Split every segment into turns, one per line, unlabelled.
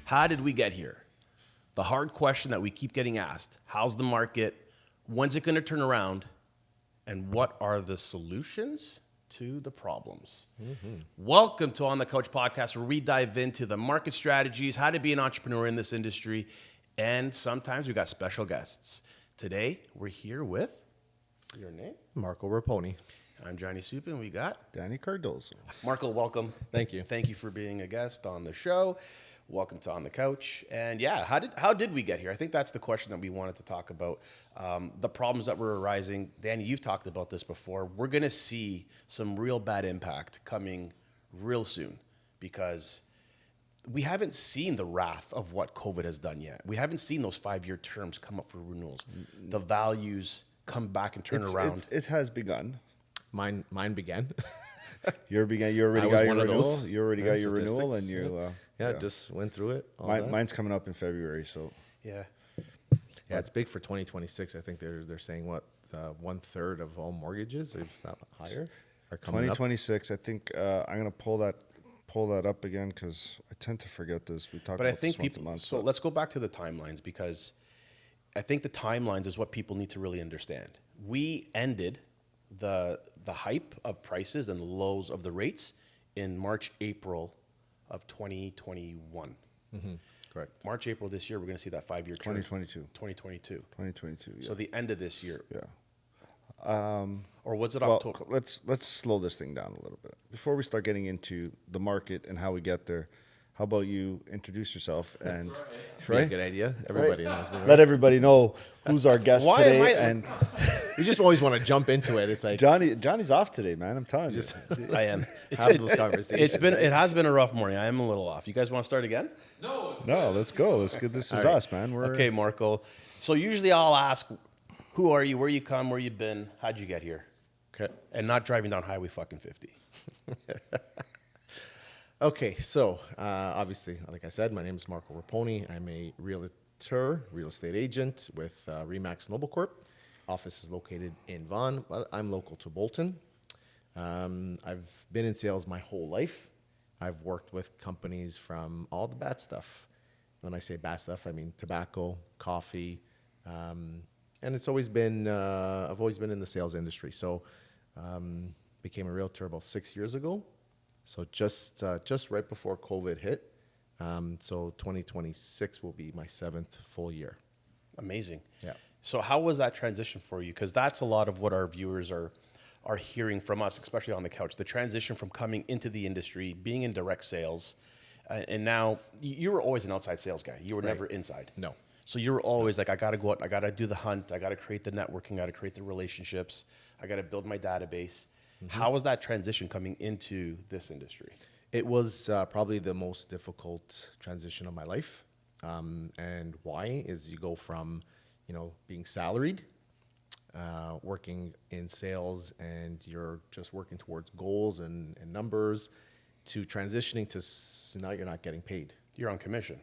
How did we get here? The hard question that we keep getting asked. How's the market? When's it going to turn around? And what are the solutions to the problems? Welcome to On the Couch podcast, where we dive into the market strategies, how to be an entrepreneur in this industry, and sometimes we got special guests. Today, we're here with your name?
Marco Raponi.
I'm Johnny Supin. We got
Danny Cardozo.
Marco. Welcome.
Thank you.
Thank you for being a guest on the show. Welcome to On the Couch. And yeah, how did we get here? I think that's the question that we wanted to talk about. The problems that were arising. Danny, you've talked about this before. We're going to see some real bad impact coming real soon because we haven't seen the wrath of what COVID has done yet. We haven't seen those 5-year terms come up for renewals. The values come back and turn around.
It has begun.
Mine began.
You already got your renewal. You already got your renewal, and you
just went through it.
Mine's coming up in February, so
Yeah.
Yeah, it's big for 2026. I think they're saying what 1/3 of all mortgages, if not higher, are coming
2026. I think I'm gonna pull that up again because I tend to forget this. We talk
But
about
I think
this once a
people.
month.
So let's go back to the timelines because I think the timelines is what people need to really understand. We ended the hype of prices and the lows of the rates in March, April of 2021.
Correct.
March, April this year, we're going to see that 5-year term.
2022.
2022.
2022. Yeah.
So the end of this year.
Yeah.
Or was it
Well,
October?
let's slow this thing down a little bit before we start getting into the market and how we get there. How about you introduce yourself and
Right? Good idea. Everybody knows me. Right?
let everybody know who's our guest
Why
today.
am I-
And
You just always want to jump into it. It's like
Johnny's off today, man. I'm telling you.
I am.
have those conversations.
It has been a rough morning. I am a little off. You guys want to start again?
No, let's go. Let's get this is
right.
us, man. We're
Okay, Marco. So usually I'll ask, who are you? Where you come? Where you been? How'd you get here?
Okay.
And not driving down Highway fucking 50.
Okay, so obviously, like I said, my name is Marco Raponi. I'm a realtor, real estate agent with Remax Noble Corp. Office is located in Vaughan, but I'm local to Bolton. I've been in sales my whole life. I've worked with companies from all the bad stuff. When I say bad stuff, I mean tobacco, coffee, and it's always been. I've always been in the sales industry. So, became a realtor about 6 years ago. So just right before COVID hit. So 2026 will be my 7th full year.
Amazing.
Yeah.
So how was that transition for you? Because that's a lot of what our viewers are hearing from us, especially on the couch. The transition from coming into the industry, being in direct sales, and now you were always an outside sales guy. You were never inside.
No.
So you were always like, I got to go out, I got to do the hunt, I got to create the networking, I got to create the relationships, I got to build my database. How was that transition coming into this industry?
It was probably the most difficult transition of my life. And why is you go from, being salaried, working in sales, and you're just working towards goals and numbers, to transitioning to now you're not getting paid.
You're on commission.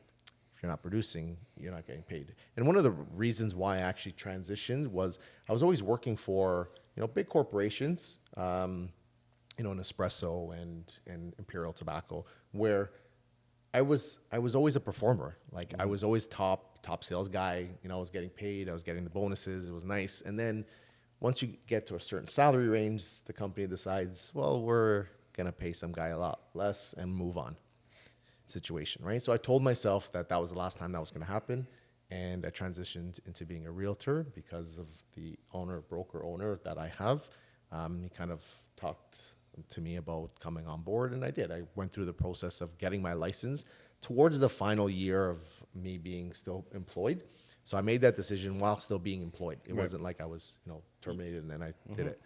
If you're not producing, you're not getting paid. And one of the reasons why I actually transitioned was I was always working for, big corporations, an Espresso and Imperial Tobacco, where I was always a performer. Like I was always top sales guy. I was getting paid. I was getting the bonuses. It was nice. And then once you get to a certain salary range, the company decides, well, we're gonna pay some guy a lot less and move on. Situation, right? So I told myself that was the last time that was gonna happen. And I transitioned into being a realtor because of the broker owner that I have. He kind of talked to me about coming on board, and I did. I went through the process of getting my license towards the final year of me being still employed. So I made that decision while still being employed. It wasn't like I was, terminated and then I did it.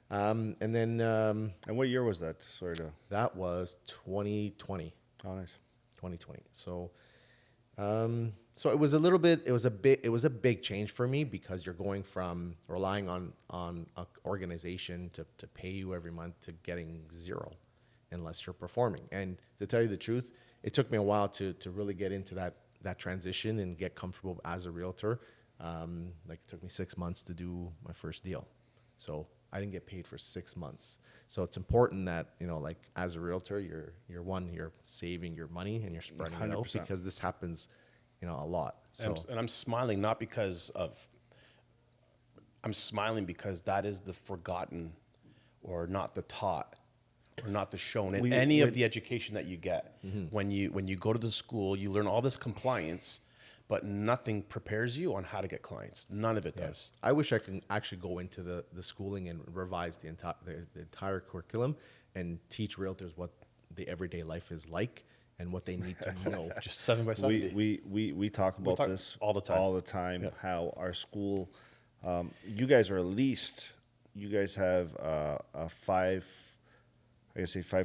And then
And what year was that? Sorry to.
that was 2020.
Oh, nice.
2020. So it was a big change for me because you're going from relying on an organization to pay you every month to getting zero unless you're performing. And to tell you the truth, it took me a while to really get into that transition and get comfortable as a realtor. It took me 6 months to do my first deal. So I didn't get paid for 6 months. So it's important that, you know, like as a realtor, you're saving your money and you're spreading it out
100%.
because this happens, you know, a lot. So
And I'm smiling not because of, I'm smiling because that is the forgotten or not the taught or not the shown in any of the education that you get. When you go to the school, you learn all this compliance, but nothing prepares you on how to get clients. None of it does.
I wish I can actually go into the schooling and revise the entire curriculum and teach realtors what the everyday life is like and what they need to know.
Just 7 by 70.
We talk about
talk
this
all the time.
All the time.
Yeah.
How our school, you guys are at least, you guys have five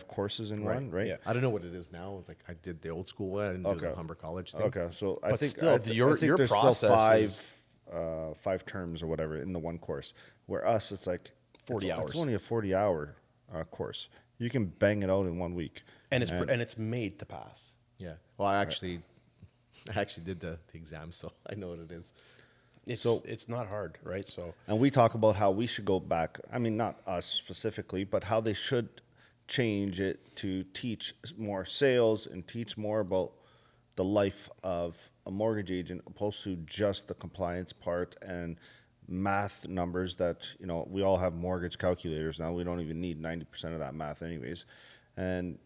courses in one, right?
Yeah.
I don't know what it is now. It's like I did the old school one. I didn't do
Okay.
the Humber College thing.
Okay, so I
But
think
still,
I think
your
there's
process
still
is-
five terms or whatever in the one course. Where us, it's like
40 hours.
It's only a 40-hour course. You can bang it out in 1 week,
And it's made to pass.
Yeah. Well, I actually did the exam, so I know what it is.
It's not hard, right? So
and we talk about how we should go back. I mean, not us specifically, but how they should change it to teach more sales and teach more about the life of a mortgage agent opposed to just the compliance part and math numbers that, you know, we all have mortgage calculators now. We don't even need 90% of that math anyways. And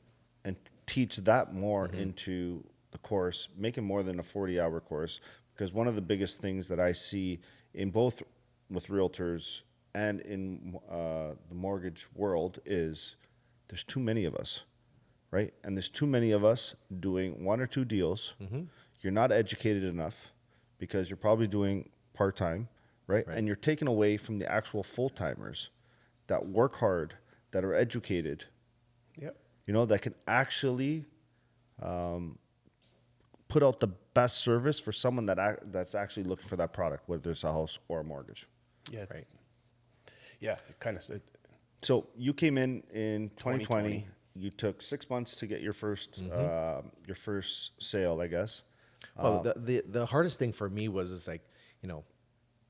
teach that more into the course, make it more than a 40-hour course, because one of the biggest things that I see in both with realtors and in the mortgage world is there's too many of us, right? And there's too many of us doing 1 or 2 deals. You're not educated enough because you're probably doing part-time, right? And you're taken away from the actual full-timers that work hard, that are educated,
yep.
you know, that can actually put out the best service for someone that's actually looking for that product, whether it's a house or a mortgage.
Yeah. Right. Yeah. It kind of.
So you came in 2020.
2020.
You took 6 months to get your first sale, I guess.
Well, the hardest thing for me was is like, you know,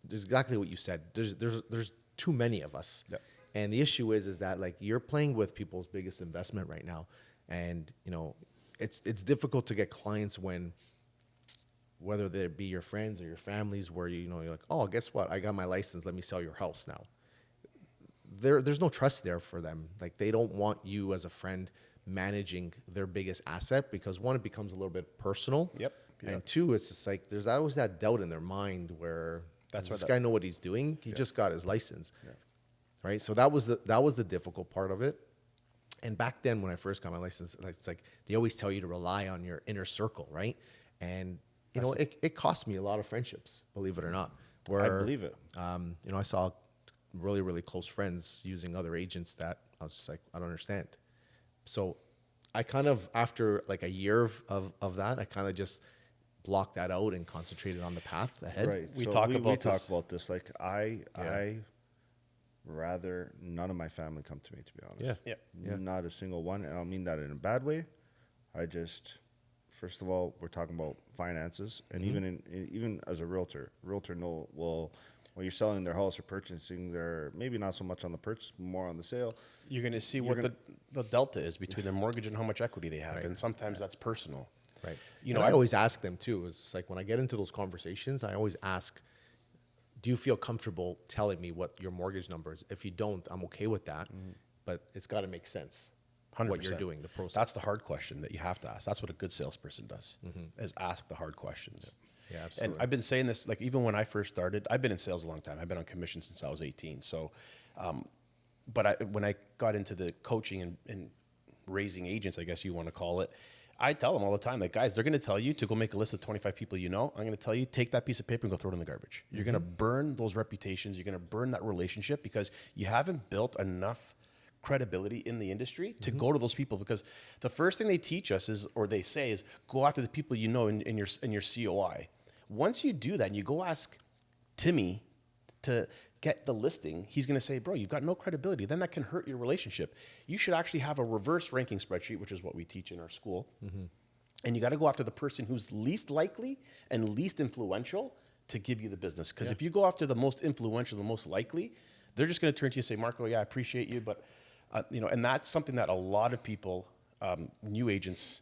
there's exactly what you said. There's too many of us.
Yep.
And the issue is that like you're playing with people's biggest investment right now. And, you know, it's difficult to get clients when, whether they be your friends or your families, where you know, you're like, oh, guess what? I got my license. Let me sell your house now. There's no trust there for them. Like they don't want you as a friend managing their biggest asset because one, it becomes a little bit personal.
Yep.
And two, it's just like there's always that doubt in their mind where does this guy know what he's doing? He just got his license, right? So that was the difficult part of it. And back then, when I first got my license, it's like they always tell you to rely on your inner circle, right? And you know, it cost me a lot of friendships, believe it or not. Where
I believe it.
You know, I saw really, really close friends using other agents that I was just like, I don't understand. So I kind of, after like a year of that, I kind of just blocked that out and concentrated on the path ahead.
Right.
We
So
talk
we
about
talk
this.
about this. Like I rather none of my family come to me, to be honest.
Yeah.
Not a single one. And I don't mean that in a bad way. I just, first of all, we're talking about finances, and even as a realtor will, when you're selling their house or purchasing their, maybe not so much on the purchase, more on the sale.
You're going to see what the delta is between their mortgage and how much equity they have, and sometimes that's personal.
Right.
You
And
know,
I always ask them too. Is like when I get into those conversations, I always ask, do you feel comfortable telling me what your mortgage number is? If you don't, I'm okay with that, but it's got to make sense.
100%.
What you're doing, the process.
That's the hard question that you have to ask. That's what a good salesperson does, is ask the hard questions.
Yeah, absolutely.
And I've been saying this, like even when I first started, I've been in sales a long time. I've been on commission since I was 18. So, but when I got into the coaching and raising agents, I guess you want to call it, I tell them all the time, like, guys, they're going to tell you to go make a list of 25 people you know. I'm going to tell you, take that piece of paper and go throw it in the garbage. You're going to burn those reputations. You're going to burn that relationship because you haven't built enough credibility in the industry to go to those people. Because the first thing they teach us is, or they say is, go after the people you know in your COI. Once you do that and you go ask Timmy to get the listing, he's going to say, bro, you've got no credibility. Then that can hurt your relationship. You should actually have a reverse ranking spreadsheet, which is what we teach in our school. And you got to go after the person who's least likely and least influential to give you the business. Because if you go after the most influential, the most likely, they're just going to turn to you and say, Marco, yeah, I appreciate you, but and that's something that a lot of people, new agents,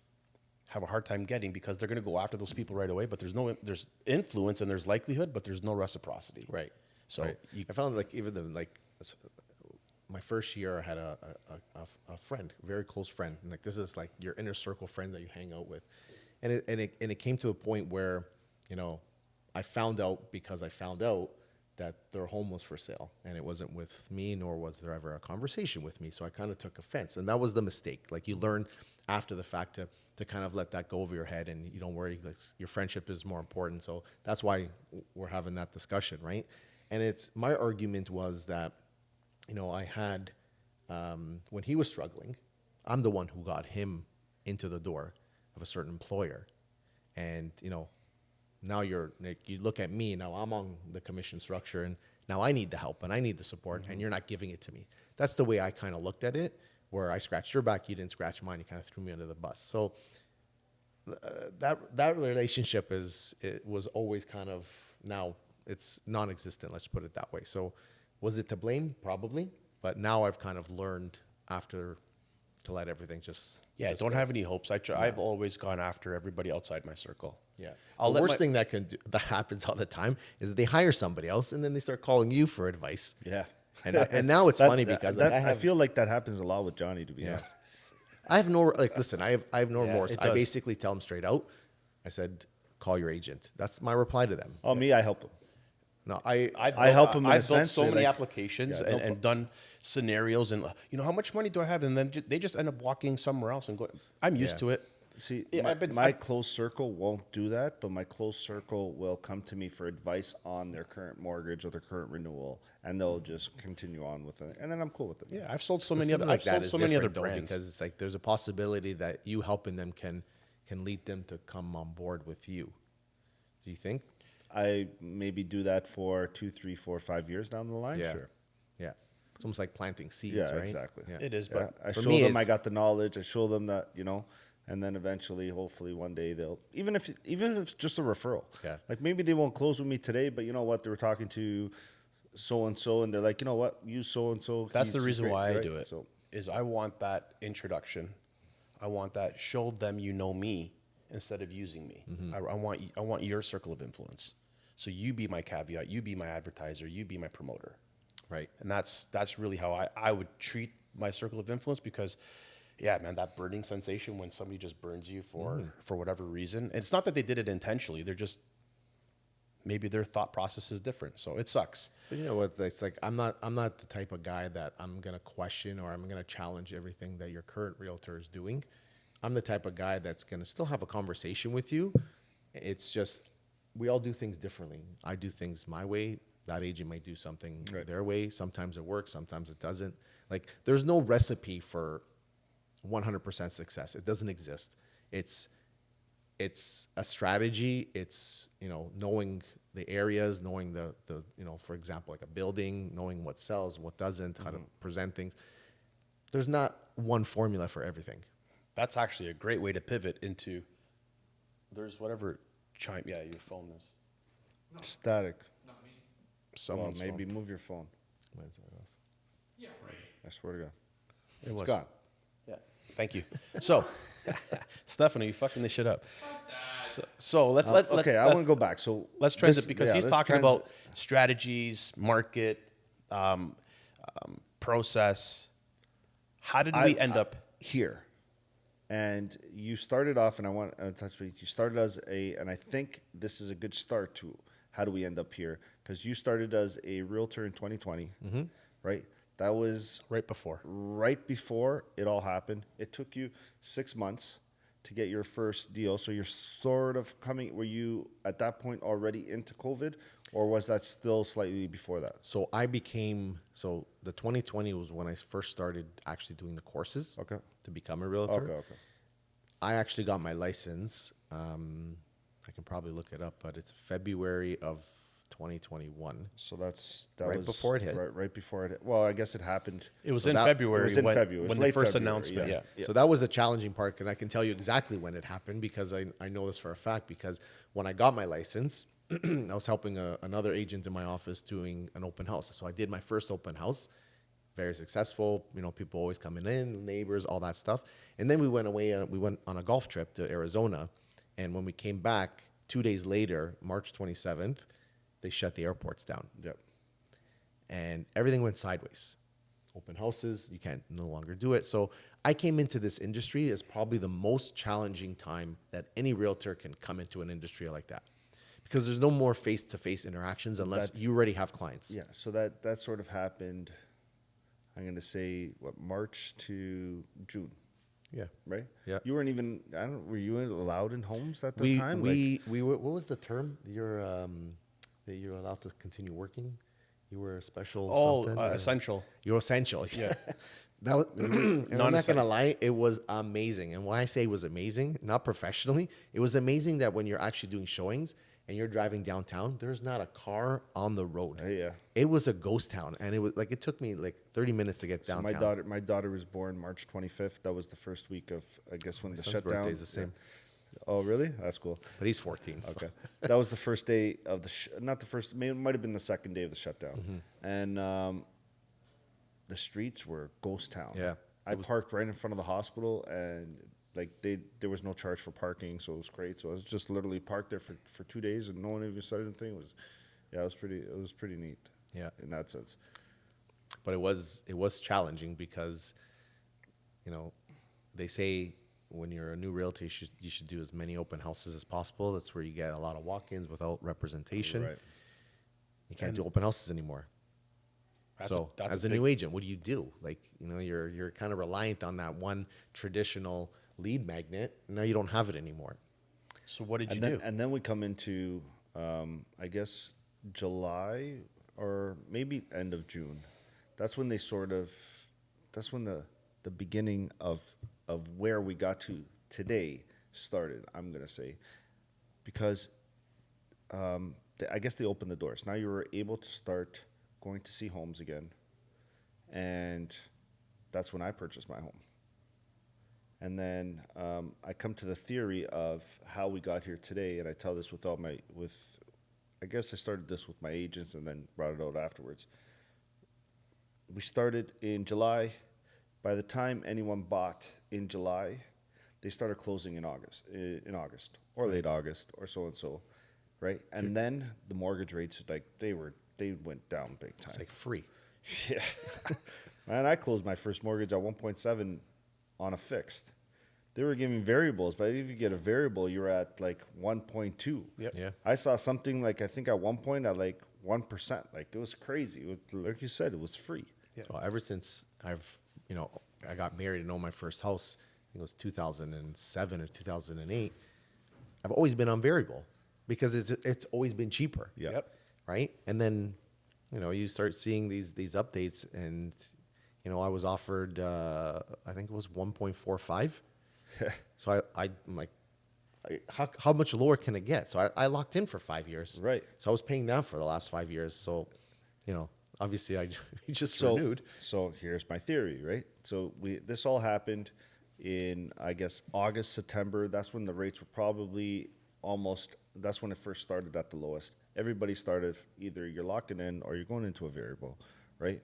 have a hard time getting, because they're going to go after those people right away. But there's influence and there's likelihood, but there's no reciprocity.
Right.
So
Right. I found like even the like my first year, I had a friend, a very close friend, and like this is like your inner circle friend that you hang out with, and it came to a point where I found out that their home was for sale, and it wasn't with me, nor was there ever a conversation with me. So I kind of took offense, and that was the mistake. Like you learn after the fact to kind of let that go over your head, and you don't worry. Like your friendship is more important. So that's why we're having that discussion, right? And it's my argument was that, I had when he was struggling, I'm the one who got him into the door of a certain employer, and now you look at me, now I'm on the commission structure, and now I need the help and I need the support, and you're not giving it to me. That's the way I kind of looked at it, where I scratched your back, you didn't scratch mine, you kind of threw me under the bus. So that relationship was always kind of, now it's non-existent, let's put it that way. So was it to blame? Probably. But now I've kind of learned after to let everything just
don't have any hopes. I've always gone after everybody outside my circle.
Yeah.
I'll
The
let
worst thing that happens all the time is that they hire somebody else and then they start calling you for advice.
Yeah.
And now it's funny because
I feel like that happens a lot with Johnny, to be honest.
I have no listen. I have no remorse.
it
I
does.
basically tell them straight out. I said, call your agent. That's my reply to them.
Oh, me, I help him.
No,
I help them in a
I've built
sense.
so many
like-
applications and done scenarios, and how much money do I have? And then they just end up walking somewhere else and go. I'm used
Yeah.
to it.
See,
Yeah,
my close circle won't do that, but my close circle will come to me for advice on their current mortgage or their current renewal, and they'll just continue on with it, and then I'm cool with it.
Yeah, I've sold so
But
many other.
something
I've sold
is
so many other
different, though,
brands.
because it's like there's a possibility that you helping them can lead them to come on board with you. Do you think?
I maybe do that for 2, 3, 4, 5 years down the line.
Yeah.
Sure.
Yeah. It's almost like planting seeds,
Yeah,
right?
exactly.
Yeah.
It is,
Yeah,
but
I
for
show
me,
them I
it's-
got the knowledge. I show them that and then eventually, hopefully, one day they'll even if it's just a referral.
Yeah.
Like maybe they won't close with me today, but you know what? They were talking to so and so, and they're like, you know what? Use so and so.
that's the reason why I
right?
do it.
So
Is I want that introduction. I want that show them me instead of using me. I want your circle of influence. So you be my caveat. You be my advertiser. You be my promoter.
Right.
And that's really how I would treat my circle of influence, because yeah, man, that burning sensation when somebody just burns you for whatever reason. And it's not that they did it intentionally. They're just, maybe their thought process is different. So it sucks.
But you know what? It's like I'm not the type of guy that I'm gonna question or I'm gonna challenge everything that your current realtor is doing. I'm the type of guy that's gonna still have a conversation with you. It's just we all do things differently. I do things my way. That agent might do something their way. Sometimes it works. Sometimes it doesn't. Like there's no recipe for 100% success. It doesn't exist. It's a strategy. It's knowing the areas, knowing the for example, like a building, knowing what sells, what doesn't, how to present things. There's not one formula for everything.
That's actually a great way to pivot into, there's whatever chime. Yeah, your phone is.
static.
Not me.
Well,
Someone's
maybe
phone.
move your phone.
Mine's right off.
Yeah, right.
I swear to God,
It
it's
was.
gone.
Yeah. Thank you. So, Stephanie, you fucking this shit up. So let's
Okay, I want to go back. So
let's transit, because he's
let's
talking about strategies, market, process. How did we end up?
here? And you started off, and I want to touch base. You started as and I think this is a good start to how do we end up here? Because you started as a realtor in 2020, right? That was
Right before.
right before it all happened. It took you 6 months to get your first deal. So you're sort of coming, were you at that point already into COVID, or was that still slightly before that?
So the 2020 was when I first started actually doing the courses
Okay.
to become a realtor.
Okay.
I actually got my license. I can probably look it up, but it's February of 2021.
So that
Right
was
before it hit.
Right before it hit. Well, I guess it happened.
It was
So
in
that-
February.
it was in
when,
February. It was
when the
late
first
February,
announcement.
yeah.
Yeah.
So that was a challenging part, and I can tell you exactly when it happened because I know this for a fact. Because when I got my license, I was helping another agent in my office doing an open house. So I did my first open house, very successful. You know, people always coming in, neighbors, all that stuff. And then we went away. We went on a golf trip to Arizona, and when we came back 2 days later, March 27th, they shut the airports down.
Yep.
And everything went sideways. Open houses, you can't no longer do it. So I came into this industry as probably the most challenging time that any realtor can come into an industry like that, because there's no more face-to-face interactions unless you already have clients.
Yeah. So that sort of happened. I'm going to say March to June,
Yeah.
right?
Yeah.
You weren't even. I don't. Were you allowed in homes at the
We
time?
we were, what was the term? That you're allowed to continue working. You were a special something. or-
Essential.
You're essential. Yeah. That was, and I'm not
Non-essential.
gonna lie, it was amazing. And why I say it was amazing, not professionally, it was amazing that when you're actually doing showings and you're driving downtown, there's not a car on the road.
Yeah.
It was a ghost town, and it was like it took me like 30 minutes to get
So
downtown.
my daughter was born March 25th. That was the first week of, I guess, when the
son's
shutdown.
birthday is the same.
Oh, really? That's cool.
But he's 14. so-
Okay. That was the first day of the, not the first, it might have been the second day of the shutdown.
Mm-hmm.
And the streets were ghost town.
Yeah.
I parked right in front of the hospital, and like there was no charge for parking, so it was great. So I was just literally parked there for 2 days, and no one even said anything. It was pretty neat.
Yeah.
In that sense.
But it was challenging because, you know, they say when you're a new realtor, you should do as many open houses as possible. That's where you get a lot of walk-ins without representation.
Right.
You can't do open houses anymore. So
that's
as a new agent, what do you do? Like, you know, you're kind of reliant on that one traditional lead magnet. Now you don't have it anymore.
So what did you
then,
do?
And then we come into, I guess, July or maybe end of June. That's when that's when the beginning of where we got to today started, I'm going to say. Because I guess they opened the doors. Now you were able to start going to see homes again. And that's when I purchased my home. And then I come to the theory of how we got here today, and I tell this I guess I started this with my agents and then brought it out afterwards. We started in July. By the time anyone bought in July, they started closing in August or late August or so and so, right? And then the mortgage rates, like they went down big time.
It's like free.
Yeah. Man, I closed my first mortgage at 1.7 on a fixed. They were giving variables, but if you get a variable, you're at like 1.2.
Yep.
Yeah.
I saw something like, I think at one point at like 1%. Like it was crazy. Like you said, it was free.
Well, ever since I got married and owned my first house, I think it was 2007 or 2008, I've always been on variable because it's always been cheaper.
Yep.
Right? And then, you start seeing these updates, and, I was offered, I think it was 1.45. So I'm like, how much lower can it get? So I locked in for 5 years.
Right.
So I was paying down for the last 5 years. So, obviously I just renewed.
So here's my theory, right? So this all happened in, I guess, August, September. That's when the rates were probably that's when it first started at the lowest. Everybody started, either you're locking in or you're going into a variable, right?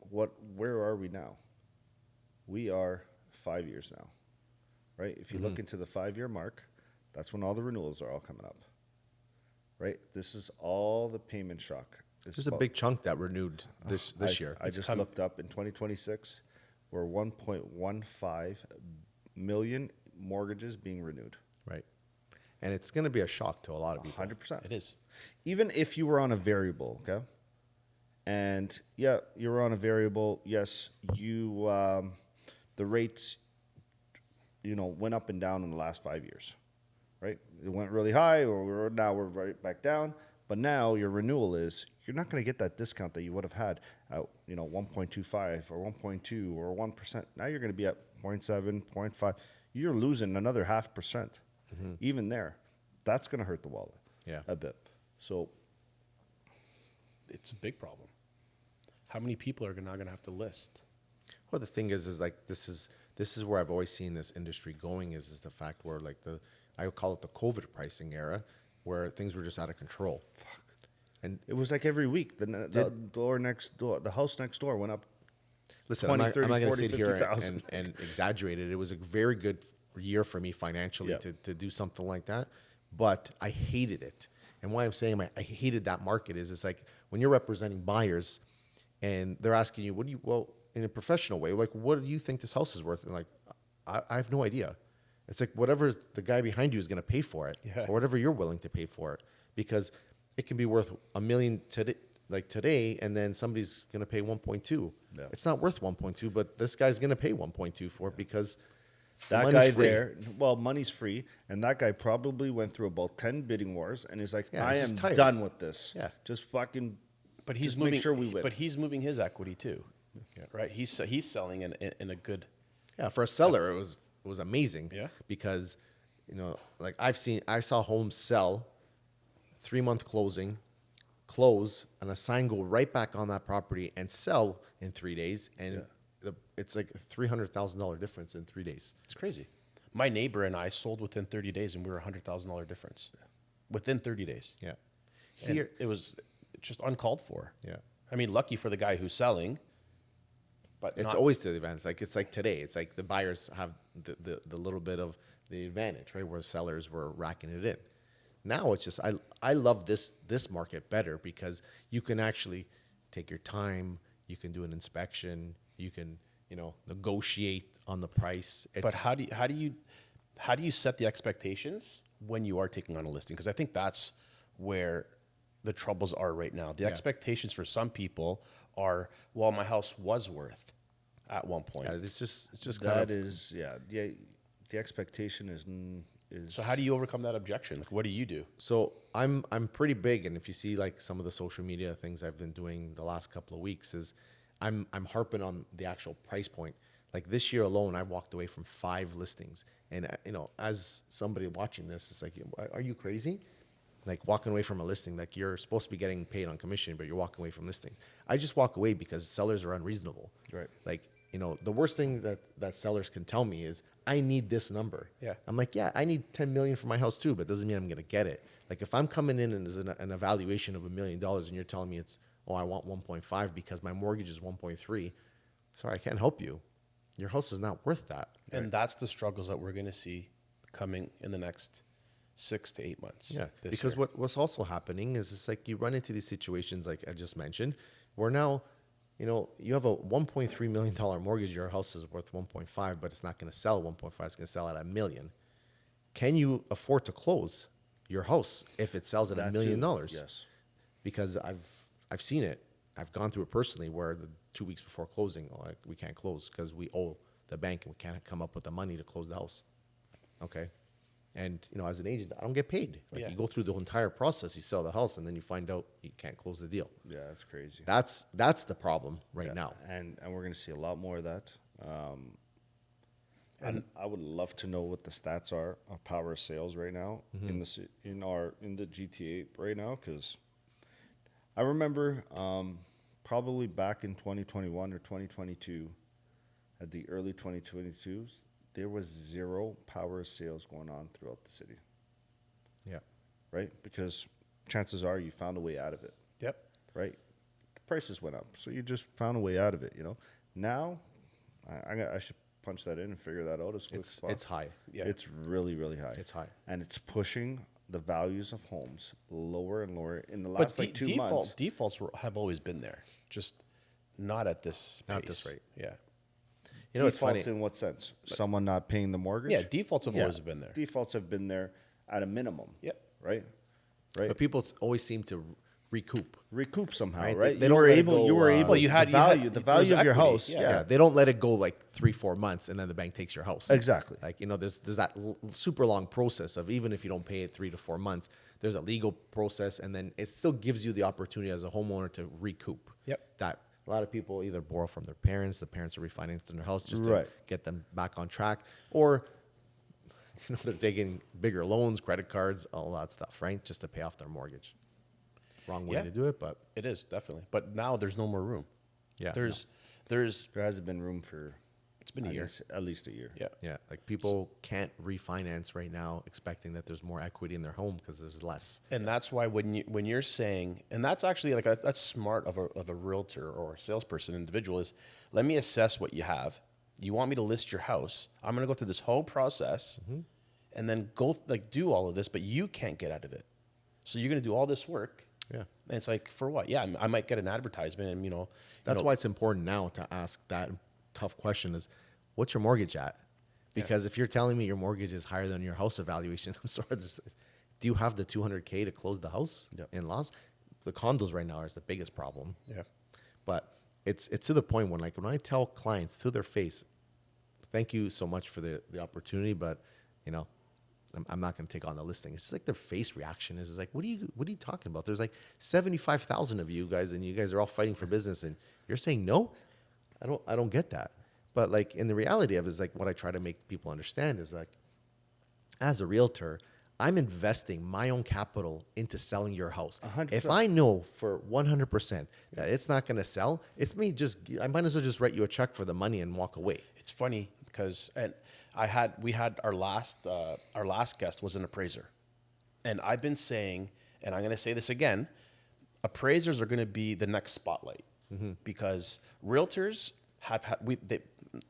Where are we now? We are 5 years now, right? If you look into the 5-year mark, that's when all the renewals are all coming up, right? This is all the payment shock.
There's a big chunk that renewed this year.
I just looked up in 2026, we're 1.15 million mortgages being renewed.
Right. And it's going to be a shock to a lot of people.
100%.
It is.
Even if you were on a variable, okay? And yeah, you were on a variable. Yes, the rates, went up and down in the last 5 years, right? It went really high, or now we're right back down. But now your renewal you're not going to get that discount that you would have had at, 1.25 or 1.2 or 1%. Now you're going to be at 0.7, 0.5. You're losing another 0.5%. Even there, that's going to hurt the wallet a bit. So
It's a big problem. How many people are now going to have to list?
Well, the thing is like this is where I've always seen this industry going is the fact where like I would call it the COVID pricing era. where things were just out of control. And
It was like every week. The door next door, the house next door went up.
listen,
20,
I'm
30,
not going to
40,
sit here
50,000.
and exaggerate it. It was a very good year for me financially
Yeah.
to do something like that, but I hated it. And why I'm saying I hated that market is it's like when you're representing buyers and they're asking you, well, in a professional way, like, what do you think this house is worth? And like, I have no idea. It's like whatever the guy behind you is going to pay for it,
Yeah.
or whatever you're willing to pay for it, because it can be worth $1 million today, and then somebody's going to pay 1.2.
Yeah.
It's not worth 1.2, but this guy's going to pay 1.2 for it because
That
money's
guy
free.
there, well, money's free, and that guy probably went through about 10 bidding wars, and he's like,
Yeah,
I
he's
am
just tired.
done with this.
Yeah.
Just fucking.
But he's
just
moving.
make sure we win.
But he's moving his equity too, right? He's selling in a good.
Yeah, for a seller, it was amazing.
Yeah.
Because, like I saw homes sell, 3-month closing, close, and a sign go right back on that property and sell in 3 days, and it's like a $300,000 difference in 3 days.
It's crazy. My neighbor and I sold within 30 days, and we were $100,000 difference within 30 days.
Yeah.
And
Here,
it was just uncalled for.
yeah.
I mean, lucky for the guy who's selling, but
It's
not-
always to the advantage. Like it's like today. It's like the buyers have the little bit of the advantage, right? Where sellers were racking it in. Now it's just I love this market better because you can actually take your time. You can do an inspection. You can negotiate on the price.
But how do you set the expectations when you are taking on a listing? Because I think that's where the troubles are right now. The expectations for some people are, well, my house was worth at one point.
Yeah, it's just kind
That
of
is, the expectation is.
So how do you overcome that objection? Like, what do you do?
So I'm pretty big, and if you see like some of the social media things I've been doing the last couple of weeks, is I'm harping on the actual price point. Like this year alone, I walked away from 5 listings, and as somebody watching this, it's like, are you crazy? Like walking away from a listing, like you're supposed to be getting paid on commission, but you're walking away from listings. I just walk away because sellers are unreasonable.
Right.
Like the worst thing that sellers can tell me is I need this number.
Yeah.
I'm like, yeah, I need 10 million for my house too, but it doesn't mean I'm going to get it. Like if I'm coming in and there's an evaluation of $1 million and you're telling me I want 1.5 because my mortgage is 1.3. Sorry, I can't help you. Your house is not worth that.
And that's the struggles that we're going to see coming in the next 6 to 8 months.
Yeah,
this
because
year.
what's also happening is it's like you run into these situations like I just mentioned, where now, you have a $1.3 million mortgage, your house is worth 1.5, but it's not going to sell at 1.5, it's going to sell at $1 million. Can you afford to close your house if it sells at $1 million?
Yes.
Because I've seen it. I've gone through it personally where the 2 weeks before closing, like we can't close because we owe the bank and we can't come up with the money to close the house. Okay. And as an agent, I don't get paid. Like
Yeah.
you go through the entire process, you sell the house, and then you find out you can't close the deal.
Yeah, that's crazy.
That's the problem right now.
And we're going to see a lot more of that. And I would love to know what the stats are of power of sales right now in the GTA right now, because I remember probably back in 2021 or 2022, at the early 2022s, there was 0 power of sales going on throughout the city,
Yeah.
right? Because chances are you found a way out of it,
Yep.
right? The prices went up, so you just found a way out of it. Now I should punch that in and figure that out as quick as possible.
It's high.
Yeah.
It's really, really high.
It's high.
And it's pushing the values of homes lower and lower in the
But
last 2 months.
defaults have always been there, just not at this
Not at
pace.
this rate.
Yeah.
It's funny.
Defaults in what sense? Someone not paying the mortgage?
Yeah, defaults have always been there.
Defaults have been there at a minimum.
Yep.
Right?
But people always seem to recoup.
Recoup somehow,
Right?
right?
They don't let it go,
You were able.
Well, you had-
the
you had-
value. The
there was
value of your
equity,
house.
yeah.
Yeah. They don't let it go like 3-4 months and then the bank takes your house.
Exactly.
Like, there's that super long process of even if you don't pay it 3 to 4 months, there's a legal process, and then it still gives you the opportunity as a homeowner to recoup.
Yep.
That a lot of people either borrow from their parents, the parents are refinancing their house just to
Right.
get them back on track, or they're taking bigger loans, credit cards, all that stuff, right? Just to pay off their mortgage. Wrong way
Yeah.
to do it, but
It is definitely. But now there's no more room.
Yeah,
There's
There hasn't been room for.
been a year.
At least a year.
Yeah.
Yeah, like people can't refinance right now expecting that there's more equity in their home because there's less.
And that's why when you're saying, and that's actually like that's smart of a realtor or a salesperson individual is, let me assess what you have. You want me to list your house? I'm going to go through this whole process, and then go like do all of this, but you can't get out of it. So you're going to do all this work.
Yeah.
And it's like, for what? Yeah, I might get an advertisement, and
That's why it's important now to ask that tough question is, what's your mortgage at? Because if you're telling me your mortgage is higher than your house evaluation, I'm sorry, do you have the $200K to close the house in loss? The condos right now is the biggest problem.
Yeah.
But it's to the point when I tell clients to their face, thank you so much for the opportunity, but I'm not going to take on the listing. It's just like their face reaction is like, what are you talking about? There's like 75,000 of you guys, and you guys are all fighting for business, and you're saying no. I don't get that. But like in the reality of it is like what I try to make people understand is like, as a realtor, I'm investing my own capital into selling your house.
100%.
If I know for 100% that it's not going to sell, I might as well just write you a check for the money and walk away.
It's funny because we had our last guest was an appraiser, and I've been saying, and I'm going to say this again, appraisers are going to be the next spotlight because realtors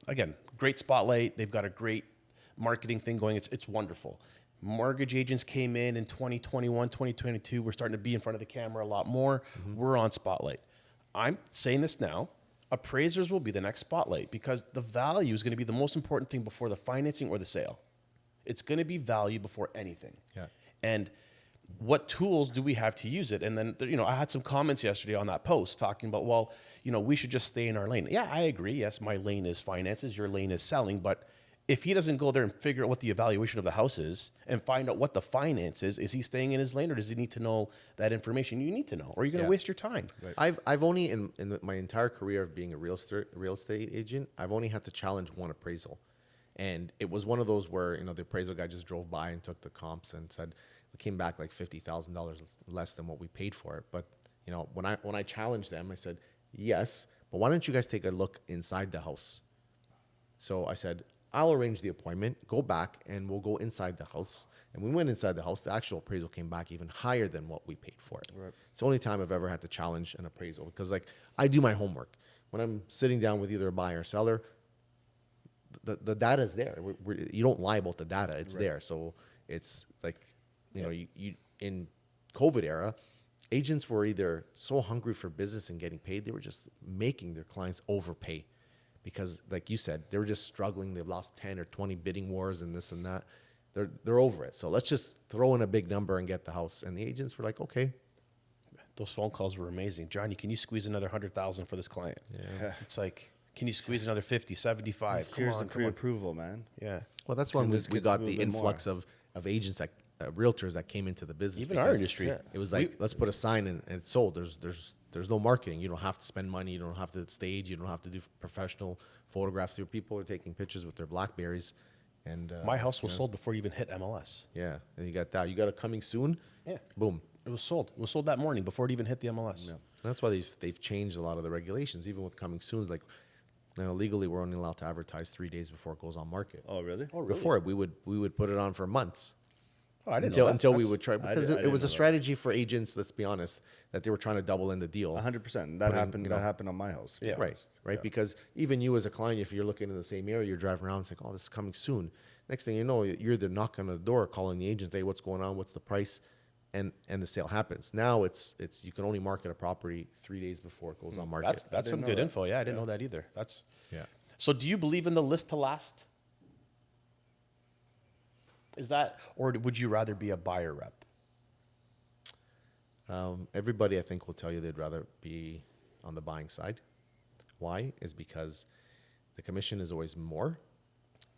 again, great spotlight. They've got a great marketing thing going. It's wonderful. Mortgage agents came in 2021, 2022. We're starting to be in front of the camera a lot more. We're on spotlight. I'm saying this now. Appraisers will be the next spotlight because the value is going to be the most important thing before the financing or the sale. It's going to be value before anything.
Yeah.
And what tools do we have to use it? And then, I had some comments yesterday on that post talking about, well, we should just stay in our lane. Yeah, I agree. Yes, my lane is finances. Your lane is selling. But if he doesn't go there and figure out what the evaluation of the house is and find out what the finance is he staying in his lane, or does he need to know that information? You need to know, or you're going to waste your time.
Right. I've only in my entire career of being a real estate agent, I've only had to challenge one appraisal, and it was one of those where the appraisal guy just drove by and took the comps and said it came back like $50,000 less than what we paid for it. But when I challenged them, I said yes, but why don't you guys take a look inside the house? So I said, I'll arrange the appointment, go back, and we'll go inside the house. And we went inside the house. The actual appraisal came back even higher than what we paid for it. Right. It's the only time I've ever had to challenge an appraisal because, I do my homework. When I'm sitting down with either a buyer or seller, the data is there. You don't lie about the data. It's there. So it's like, you in COVID era, agents were either so hungry for business and getting paid, they were just making their clients overpay. Because, like you said, they were just struggling. They've lost 10 or 20 bidding wars and this and that. They're over it. So let's just throw in a big number and get the house. And the agents were like, okay.
Those phone calls were amazing. Johnny, can you squeeze another 100,000 for this client? Yeah. It's like, can you squeeze another 50, 75?
Here's the pre-approval, man.
Yeah.
Well, that's when we got the influx of agents, realtors that came into the business.
Even our industry.
Yeah. It was like, let's put a sign and it's sold. There's no marketing. You don't have to spend money. You don't have to stage. You don't have to do professional photographs. People are taking pictures with their Blackberries. And
my house was sold before it even hit MLS.
Yeah, and you got that. You got it coming soon.
Yeah,
boom.
It was sold. It was sold that morning before it even hit the MLS.
Yeah. That's why they've changed a lot of the regulations. Even with coming soons, legally we're only allowed to advertise 3 days before it goes on market.
Oh, really?
Oh, really?
Before we would put it on for months.
Oh, I didn't know that.
Until we would try, because it was a
know
strategy for agents. Let's be honest, that they were trying to double in the deal.
100%. That happened. That happened on my house.
Yeah.
Right. Yeah. Because even you as a client, if you're looking in the same area, you're driving around, it's like, oh, this is coming soon. Next thing you know, you're the knock on the door, calling the agent, hey, what's going on? What's the price? And the sale happens. Now it's you can only market a property 3 days before it goes on market.
That's some good info. Yeah, I didn't know that either.
Yeah.
So do you believe in the list to last? Is that, or would you rather be a buyer rep?
Everybody, I think, will tell you they'd rather be on the buying side. Why? Is because the commission is always more,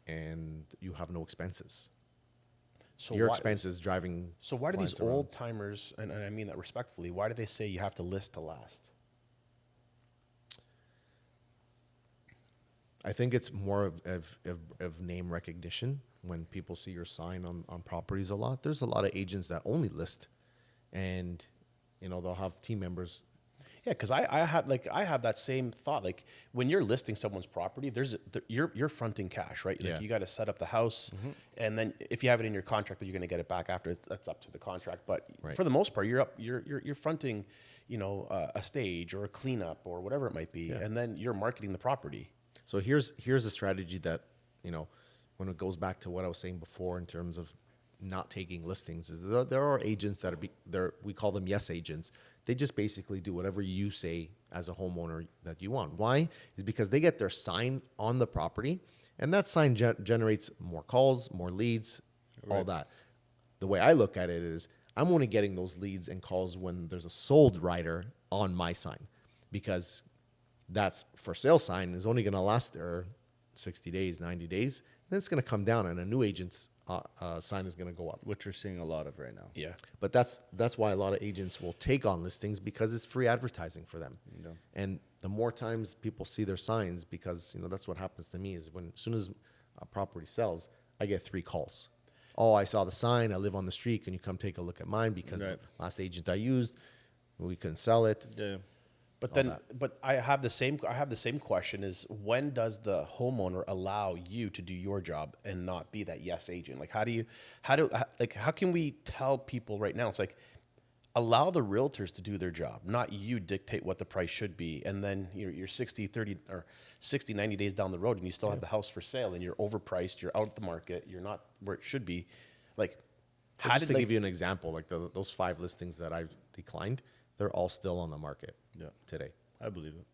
and you have no expenses.
So
your expenses driving.
So why do these
clients around.
old timers, and I mean that respectfully, why do they say you have to list to last?
I think it's more of name recognition. When people see your sign on properties a lot, there's a lot of agents that only list, and they'll have team members
Yeah, because I have that same thought. Like when you're listing someone's property, you're fronting cash, right? Like
Yeah.
you got to set up the house, and then if you have it in your contract that you're going to get it back after, that's up to the contract. But
Right.
for the most part, you're fronting, a stage or a cleanup or whatever it might be, and then you're marketing the property.
So here's a strategy that, when it goes back to what I was saying before in terms of not taking listings, is there are agents that we call them yes agents. They just basically do whatever you say as a homeowner that you want. Why? Is because they get their sign on the property, and that sign generates more calls, more leads, all that. The way I look at it is I'm only getting those leads and calls when there's a sold rider on my sign, because that's for sale sign is only going to last there 60 days, 90 days. Then it's going to come down, and a new agent's sign is going to go up.
Which we're seeing a lot of right now.
Yeah.
But that's why a lot of agents will take on listings, because it's free advertising for them.
Yeah.
And the more times people see their signs, because that's what happens to me is as soon as a property sells, I get 3 calls. Oh, I saw the sign. I live on the street. Can you come take a look at mine? Because
Right.
the last agent I used, we couldn't sell it.
Yeah.
But then, I have the same question: is when does the homeowner allow you to do your job and not be that yes agent? Like, how can we tell people right now? It's like, allow the realtors to do their job, not you dictate what the price should be. And then you're 60, 30 or 60, 90 days down the road and you still have the house for sale and you're overpriced, you're out of the market, you're not where it should be. Like,
Just to give you an example, like those 5 listings that I declined, they're all still on the market today.
I believe it.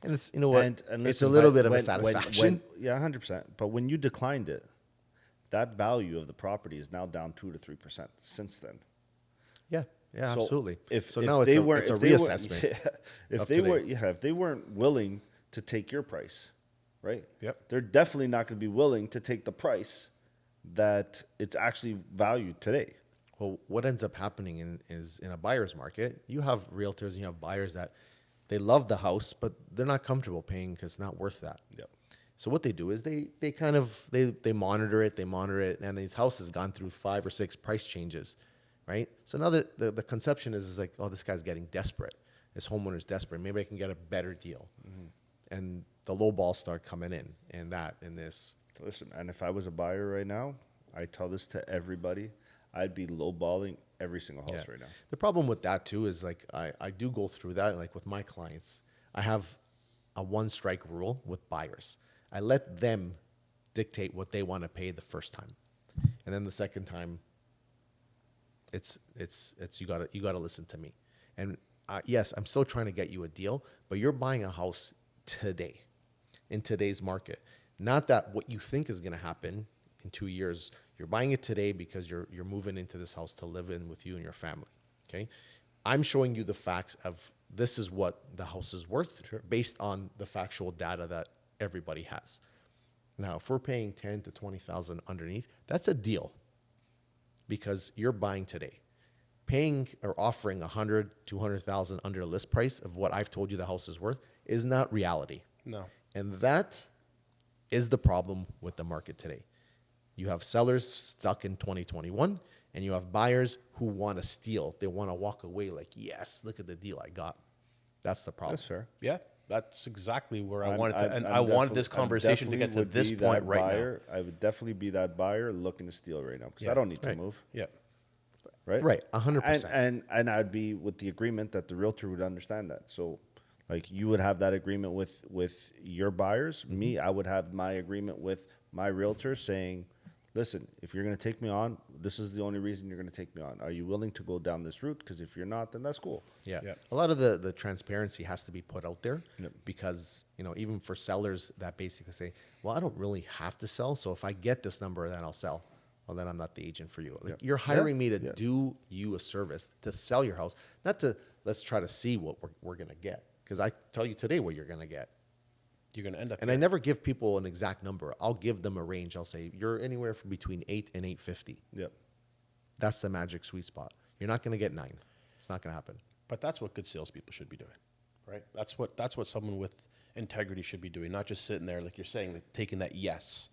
And it's, what?
And
It's
listen,
a little
when-
bit of a
when-
satisfaction.
yeah, 100%. But when you declined it, that value of the property is now down 2 to 3% since then.
Yeah, yeah,
So
absolutely.
If
now
they
it's
weren't,
a
if they weren't-
reassessment.
if
of
they
today.
were, if they weren't willing to take your price, right?
Yep.
They're definitely not going to be willing to take the price that it's actually valued today.
Well, what ends up happening is in a buyer's market, you have realtors and you have buyers that they love the house, but they're not comfortable paying because it's not worth that.
Yep.
So what they do is they kind of they monitor it, and these houses gone through 5 or 6 price changes, right? So now the conception is like, oh, this guy's getting desperate. This homeowner's desperate. Maybe I can get a better deal, and the low balls start coming in, and this.
Listen, and if I was a buyer right now, I tell this to everybody, I'd be lowballing every single house right now.
The problem with that too is like I do go through that, like with my clients. I have a 1 strike rule with buyers. I let them dictate what they want to pay the first time, and then the second time, it's you gotta listen to me. And yes, I'm still trying to get you a deal, but you're buying a house today, in today's market. Not that what you think is going to happen in 2 years. You're buying it today because you're moving into this house to live in with you and your family. Okay, I'm showing you the facts of this is what the house is worth based on the factual data that everybody has. Now, if we're paying 10 to 20,000 underneath, that's a deal because you're buying today. Paying or offering 100, 200,000 under the list price of what I've told you the house is worth is not reality.
No.
And that is the problem with the market today. You have sellers stuck in 2021, and you have buyers who want to steal. They want to walk away like, yes, look at the deal I got. That's the problem.
That's fair.
Yeah, that's exactly where I
I'm-
wanted to,
I'm-
and
I'm
I wanted
definitely-
this
I'm
conversation to get to
definitely would
this
be
point
that
right
buyer. I would definitely be that buyer looking to steal right now because
Yeah.
I don't need to
Right.
move.
now. Yeah.
Right.
Right, 100%.
And I'd be with the agreement that the realtor would understand that. So, like you would have that agreement with your buyers.
Mm-hmm.
Me, I would have my agreement with my realtor saying, listen, if you're going to take me on, this is the only reason you're going to take me on. Are you willing to go down this route? Because if you're not, then that's cool.
Yeah.
Yeah.
A lot of the transparency has to be put out there
Yep.
because, even for sellers that basically say, well, I don't really have to sell. So if I get this number, then I'll sell. Well, then I'm not the agent for you. Like
Yep.
you're hiring me to
Yeah.
do you a service to sell your house, not to let's try to see what we're going to get. Because I tell you today what you're going to get.
You're going to end up.
And I never give people an exact number. I'll give them a range. I'll say you're anywhere from between 8 and 850.
Yep.
That's the magic sweet spot. You're not going to get 9. It's not going to happen.
But that's what good salespeople should be doing, right? That's what someone with integrity should be doing, not just sitting there like you're saying, like taking that yes.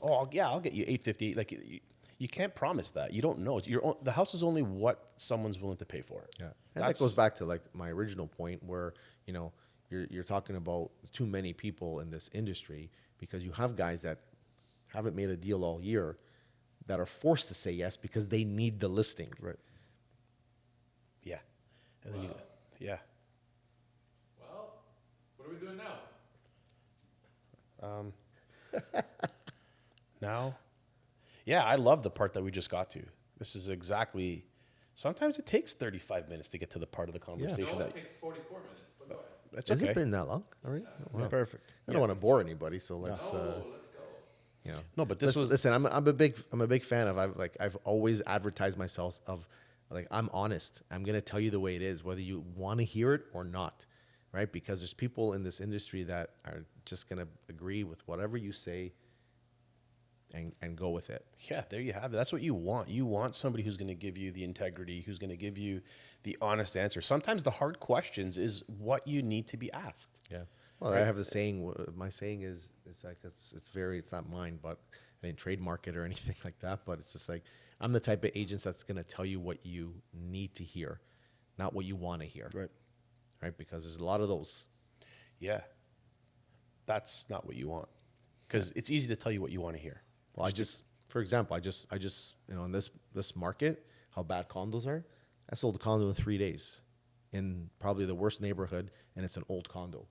Oh yeah, I'll get you 850. Like You can't promise that. You don't know. The house is only what someone's willing to pay for it.
Yeah, and that goes back to like my original point where you're talking about too many people in this industry because you have guys that haven't made a deal all year that are forced to say yes because they need the listing.
Right.
Yeah. And then yeah.
Well, what are we doing now?
Now, yeah, I love the part that we just got to. This is exactly. Sometimes it takes 35 minutes to get to the part of the conversation.
No,
that,
it takes 44 minutes, but go ahead.
that's
Has
okay.
it been that long already? Oh, wow.
Perfect.
I don't want to bore anybody, so let's.
Oh, let's go.
No, but this was.
Listen. I'm a big fan of. I've always advertised myself of, like, I'm honest. I'm gonna tell you the way it is, whether you want to hear it or not, right? Because there's people in this industry that are just gonna agree with whatever you say. And go with it.
Yeah, there you have it. That's what you want. You want somebody who's going to give you the integrity, who's going to give you the honest answer. Sometimes the hard questions is what you need to be asked.
Yeah. Well, I have the saying. My saying is, it's not mine, but I didn't trademark it or anything like that. But it's just like, I'm the type of agent that's going to tell you what you need to hear, not what you want to hear.
Right.
Right. Because there's a lot of those.
Yeah. That's not what you want. Because it's easy to tell you what you want to hear.
Well, for example, I just in this market, how bad condos are. I sold a condo in 3 days, in probably the worst neighborhood, and it's an old condo,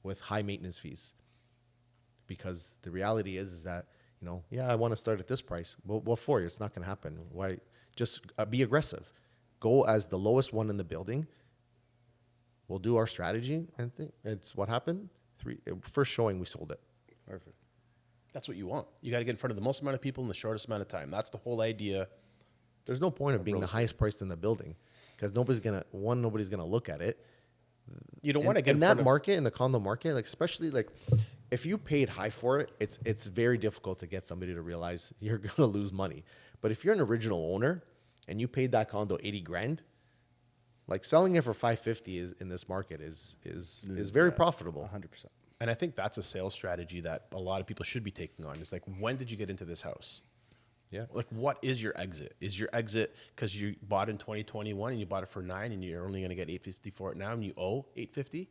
with high maintenance fees. Because the reality is that I want to start at this price. Well, what for? It's not going to happen. Why? Just be aggressive. Go as the lowest one in the building. We'll do our strategy, and it's what happened. First showing, we sold it.
Perfect.
That's what you want. You got to get in front of the most amount of people in the shortest amount of time. That's the whole idea.
There's no point of being the highest price in the building because nobody's gonna look at it.
You don't want to get
in that market, in the condo market, like especially like if you paid high for it, it's very difficult to get somebody to realize you're gonna lose money. But if you're an original owner and you paid that condo 80 grand, like selling it for 550 in this market is very profitable.
100%.
And I think that's a sales strategy that a lot of people should be taking on. It's like, when did you get into this house?
Yeah.
Like, what is your exit? Is your exit because you bought in 2021 and you bought it for $9 and you're only going to get $850 for it now and you owe $850?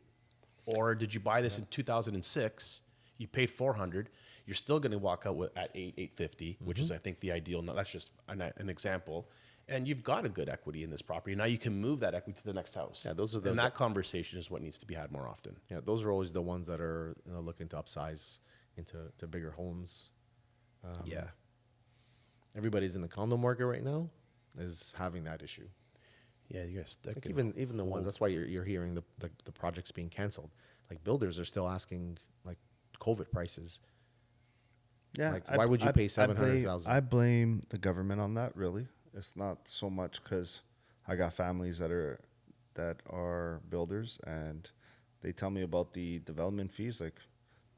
Or did you buy this in 2006? You paid $400. You're still going to walk out at $850, which is, I think, the ideal. No, that's just an example. And you've got a good equity in this property. Now you can move that equity to the next house.
Yeah, those are
and that conversation is what needs to be had more often.
Yeah, those are always the ones that are looking to upsize into bigger homes.
Yeah.
Everybody's in the condo market right now is having that issue.
Yeah, you guys.
Like even the ones. That's why you're hearing the projects being canceled. Like builders are still asking like COVID prices.
Yeah.
Like, why would you pay $700,000?
I blame the government on that. Really, it's not so much because I got families that are builders, and they tell me about the development fees. Like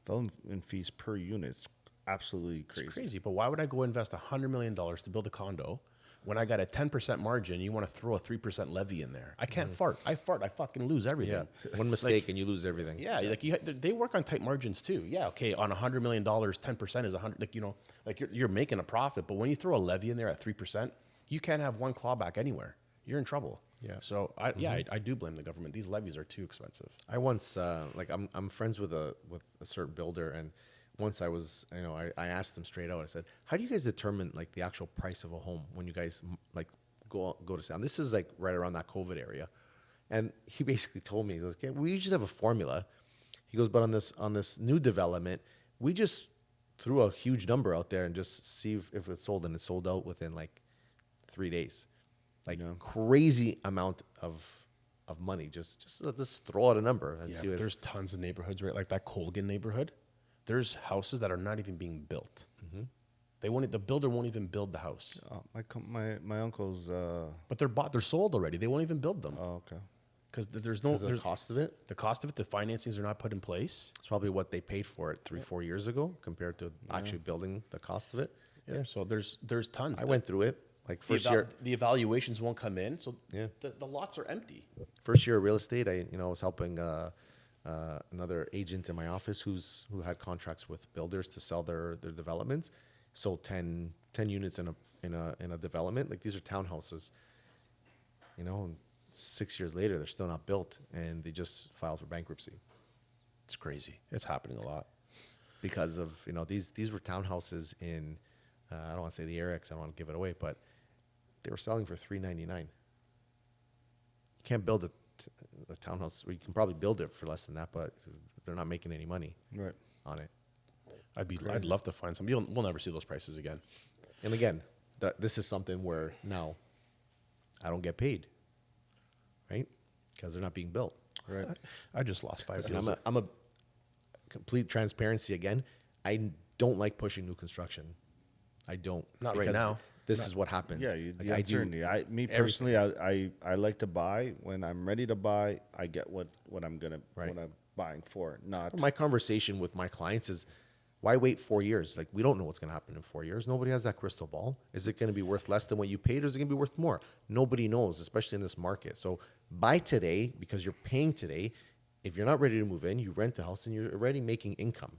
development fees per unit, it's absolutely crazy.
It's crazy, but why would I go invest $100 million to build a condo when I got a 10% margin? You want to throw a 3% levy in there? I can't fart. I fucking lose everything.
Yeah, one mistake and you lose everything.
Yeah, like they work on tight margins too. Yeah, okay, on $100 million, 10% is 100. Like you're making a profit, but when you throw a levy in there at 3%, you can't have one clawback anywhere. You're in trouble.
Yeah.
So I do blame the government. These levies are too expensive.
I once I'm friends with a certain builder, and once I was I asked them straight out. I said, "How do you guys determine like the actual price of a home when you guys like go to sell?" And this is like right around that COVID area, and he basically told me, he goes, "Okay, we usually have a formula." He goes, "But on this new development, we just threw a huge number out there and just see if it's sold, and it sold out within like 3 days." Like crazy amount of money. Just throw out a number and see.
There's tons of neighborhoods, right? Like that Colgan neighborhood. There's houses that are not even being built. Mm-hmm. The builder won't even build the house.
My uncle's.
But they're bought. They're sold already. They won't even build them.
Oh, okay.
Because there's no
the cost of it.
The cost of it. The financings are not put in place.
It's probably what they paid for it 3-4 years ago compared to actually building the cost of it.
Yeah. So there's tons.
I went through it. Like first year,
the evaluations won't come in, so
Yeah.
the lots are empty.
first year of real estate, I was helping another agent in my office who had contracts with builders to sell their developments. Sold 10 units in in a development. Like these are townhouses, you know, and 6 years later they're still not built, and they just filed for bankruptcy
It's crazy. It's happening a lot.
because of, you know, these were townhouses in I don't want to say the area 'cause I don't want to give it away, but they were selling for $399. You can't build a townhouse. Well, you can probably build it for less than that, but they're not making any money
Right.
on it.
I'd love to find some. We'll never see those prices again.
And again, this is something where now I don't get paid, right? Because they're not being built.
Right.
I just lost 5
Listen,
deals.
I'm a complete transparency again. I don't like pushing new construction. I don't.
Not right
because
now.
This is what happens.
Yeah,
Like,
the uncertainty. Me
everything.
personally, I like to buy when I'm ready to buy. I get what I'm
Right.
what I'm buying for. Not
My conversation with my clients is, why wait 4 years? Like, we don't know what's going to happen in 4 years. Nobody has that crystal ball. Is it going to be worth less than what you paid, or is it going to be worth more? Nobody knows, especially in this market. So buy today because you're paying today. If you're not ready to move in, you rent a house and you're already making income.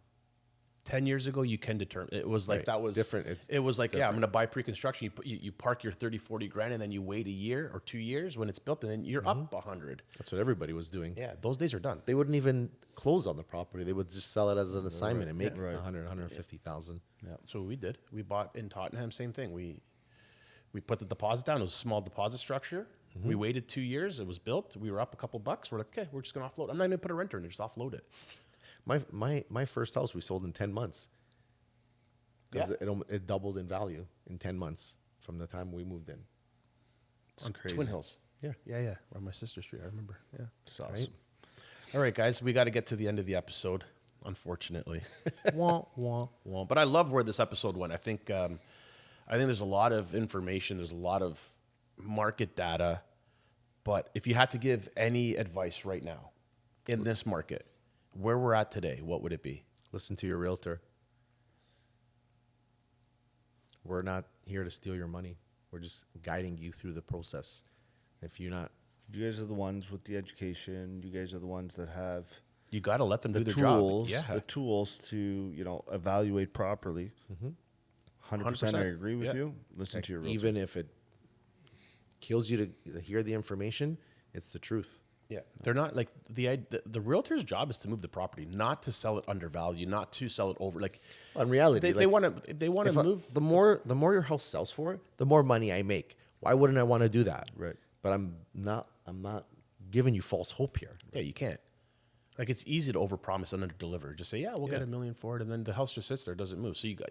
10 years ago, you can determine. It was like
Right.
that was
Different.
It was like, yeah, I'm going to buy pre-construction. You park your 30, 40 grand, and then you wait a year or 2 years when it's built, and then you're up 100.
That's what everybody was doing.
Yeah, those days are done.
They wouldn't even close on the proproperty. They would just sell it as an assignment and make
Right.
100, 150,000.
So we did. We bought in Tottenham, same thing. We put the deposit down. It was a small deposit structure. We waited 2 years. It was built. We were up a couple bucks. We're like, okay, we're just going to offload. I'm not even going to put a renter in it. Just offload it.
My first house we sold in 10 months. Because
Yeah.
it doubled in value in 10 months from the time we moved in.
On
crazy.
Twin Hills.
Yeah.
Yeah. We're on my sister's street. I remember. Yeah.
It's awesome.
All right, guys, we got to get to the end of the episode, unfortunately. wah, wah, wah. But I love where this episode went. I think there's a lot of information. There's a lot of market data. But if you had to give any advice right now in this market, where we're at today, what would it be?
Listen to your realtor. We're not here to steal your money. We're just guiding you through the process. If you're not,
You guys are the ones with the education. You guys are the ones that have
You got to let them
the
do their
tools.
job. Yeah.
The tools to evaluate properly. 100%. I agree with
Yeah.
you. Listen to your realtor.
even if it kills you to hear the information, it's the truth.
Yeah, they're not like the realtor's job is to move the property, not to sell it undervalued, not to sell it over. Like
In reality,
they want to
if
move.
the more your house sells for, the more money I make. Why wouldn't I want to do that?
Right.
But I'm not giving you false hope here.
Yeah, you can't. Like it's easy to overpromise and underdeliver. Just say, yeah, we'll get $1 million for it, and then the house just sits there, doesn't move. So you got,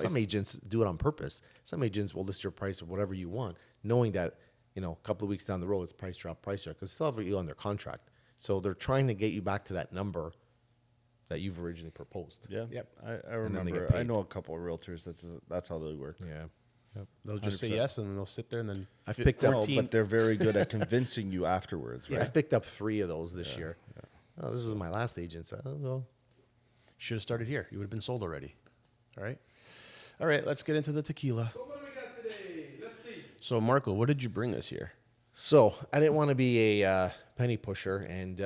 Some agents do it on purpose. Some agents will list your price of whatever you want, knowing that, a couple of weeks down the road, it's price drop, because they still have you under contract. So they're trying to get you back to that number that you've originally proposed.
Yeah.
Yep.
I
then they
remember.
get
I
paid.
know a couple of realtors. That's how they work.
Yeah.
they'll just say
100%.
yes, and then they'll sit there, and then
I've picked up-
No,
14.
but they're very good at convincing you afterwards, right?
I've picked up 3 of those this year. Oh, this is my last agent. So I don't know.
Should have started here. You would have been sold already. All right. Let's get into the tequila.
So what do we got today? Let's see.
So Marco, what did you bring this year?
So I didn't want to be a penny pusher and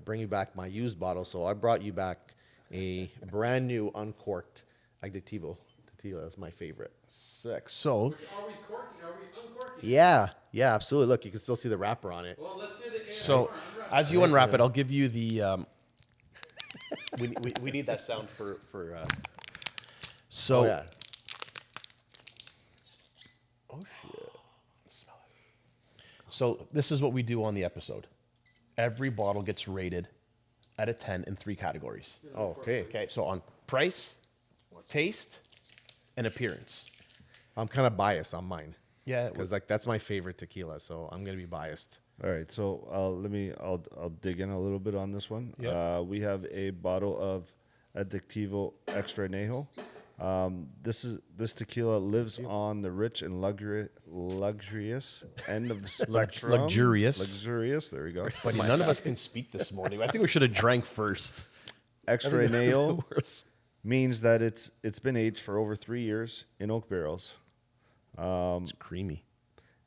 bring you back my used bottle. So I brought you back a brand new uncorked Adjectivo tequila. That's my favorite.
Sick. So
Which are we corking? Are we uncorking?
Yeah, absolutely. Look, you can still see the wrapper on it.
Well, let's hear the
So,
ASMR.
as you unwrap it, I'll give you the. We need that sound for. So.
Oh, yeah.
Oh shit! Smell it. So this is what we do on the episode. Every bottle gets rated out of 10 in 3 categories.
Oh, okay.
Okay, so on price, taste, and appearance.
I'm kind of biased on mine.
Yeah,
Because that's my favorite tequila, so I'm gonna be biased.
All right, so I'll dig in a little bit on this one.
Yeah.
We have a bottle of Adjectivo Extra Añejo. This tequila lives on the rich and luxurious end of the spectrum. Luxurious. There we go.
But none of us can speak this morning. I think we should have drank first.
Extra Añejo
Worse.
means that it's been aged for over 3 years in oak barrels.
It's creamy.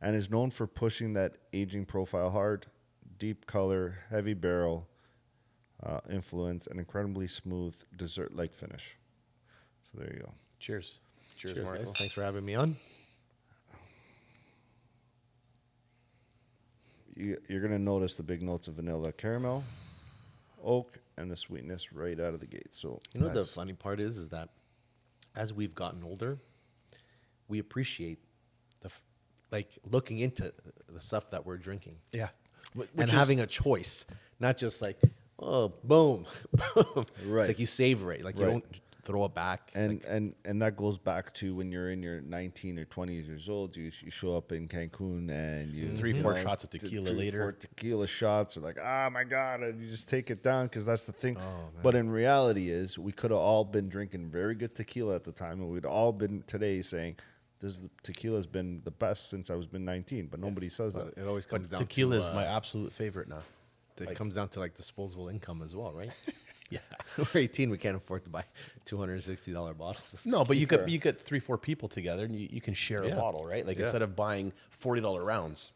And is known for pushing that aging profile hard, deep color, heavy barrel influence, and incredibly smooth dessert-like finish. So there you go.
Cheers. Cheers,
Cheers,
Marco.
guys. Thanks for having me on.
you're gonna notice the big notes of vanilla, caramel, oak, and the sweetness right out of the gate. So
You know, the funny part is that as we've gotten older, we appreciate like looking into the stuff that we're drinking.
Yeah.
And having a choice, not just like, oh, boom, boom.
Right.
It's like you savor it. Like you
Right.
don't throw it back. It's
and
like,
and that goes back to when you're in your 19 or 20 years old. You show up in Cancun and you
3-4 shots of tequila later.
4 tequila shots are like, oh my god, and you just take it down because that's the thing.
man.
But in reality, is we could have all been drinking very good tequila at the time, and we'd all been today saying, "This tequila's been the best since I was been 19." But nobody says that.
it always comes
But
down
tequila
to,
is my absolute favorite now.
it comes down to like disposable income as well, right?
Yeah.
We're 18, we can't afford to buy $260 bottles.
No, but you get 3-4 people together and you can share a
Yeah.
bottle, right? Like
Yeah.
instead of buying $40 rounds.